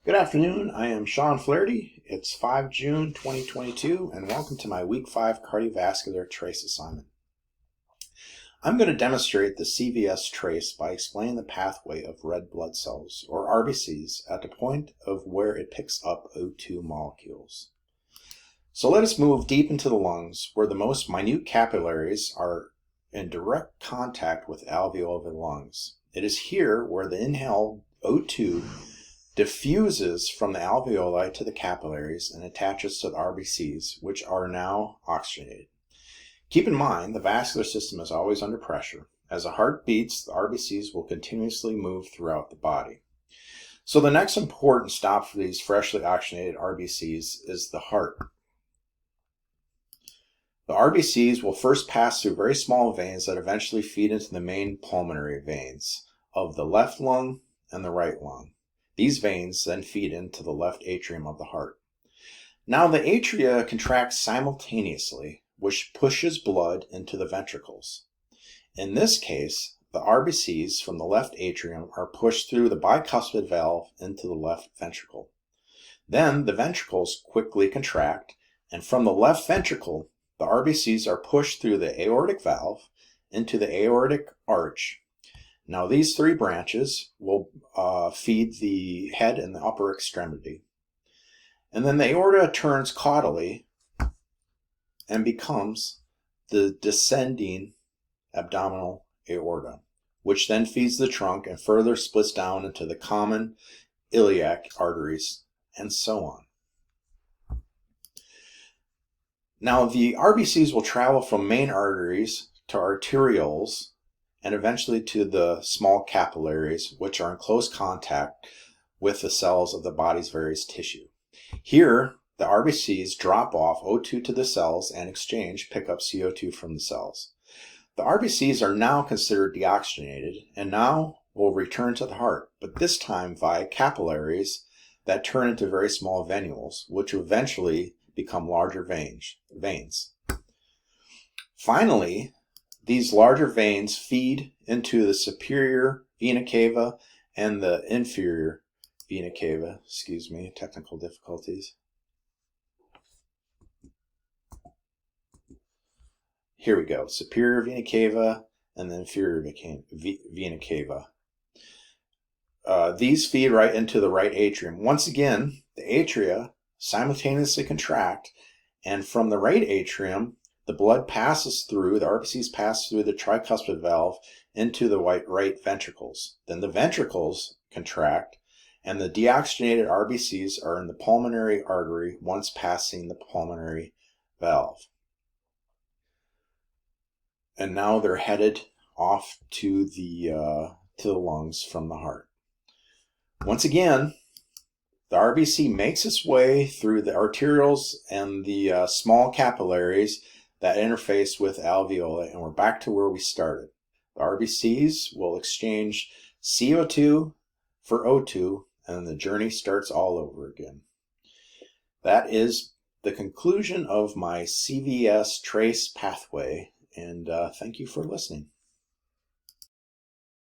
Good afternoon, I am Sean Flaherty. It's 5 June 2022 and welcome to my Week 5 Cardiovascular Trace assignment. I'm going to demonstrate the CVS trace by explaining the pathway of red blood cells, or RBCs, at the point of where it picks up O2 molecules. So let us move deep into the lungs, where the most minute capillaries are in direct contact with alveoli of the lungs. It is here where the inhaled O2 diffuses from the alveoli to the capillaries and attaches to the RBCs, which are now oxygenated. Keep in mind, the vascular system is always under pressure. As the heart beats, the RBCs will continuously move throughout the body. So the next important stop for these freshly oxygenated RBCs is the heart. The RBCs will first pass through very small veins that eventually feed into the main pulmonary veins of the left lung and the right lung. These veins then feed into the left atrium of the heart. Now the atria contract simultaneously, which pushes blood into the ventricles. In this case, the RBCs from the left atrium are pushed through the bicuspid valve into the left ventricle. Then the ventricles quickly contract, and from the left ventricle, the RBCs are pushed through the aortic valve into the aortic arch. Now these three branches will feed the head and the upper extremity. And then the aorta turns caudally and becomes the descending abdominal aorta, which then feeds the trunk and further splits down into the common iliac arteries, and so on. Now the RBCs will travel from main arteries to arterioles, and eventually to the small capillaries, which are in close contact with the cells of the body's various tissue. Here, the RBCs drop off O2 to the cells and exchange pick up CO2 from the cells. The RBCs are now considered deoxygenated and now will return to the heart, but this time via capillaries that turn into very small venules, which eventually become larger veins. Finally, these larger veins feed into the superior vena cava and the inferior vena cava. Technical difficulties. Here we go. Superior vena cava and the inferior vena cava. These feed right into the right atrium. Once again, the atria simultaneously contract, and from the right atrium, the blood passes through, the RBCs pass through the tricuspid valve into the right ventricles. Then the ventricles contract, and the deoxygenated RBCs are in the pulmonary artery once passing the pulmonary valve. And now they're headed off to the lungs from the heart. Once again, the RBC makes its way through the arterioles and the small capillaries that interface with alveoli, and we're back to where we started. The RBCs will exchange CO2 for O2, and the journey starts all over again. That is the conclusion of my CVS trace pathway, and thank you for listening.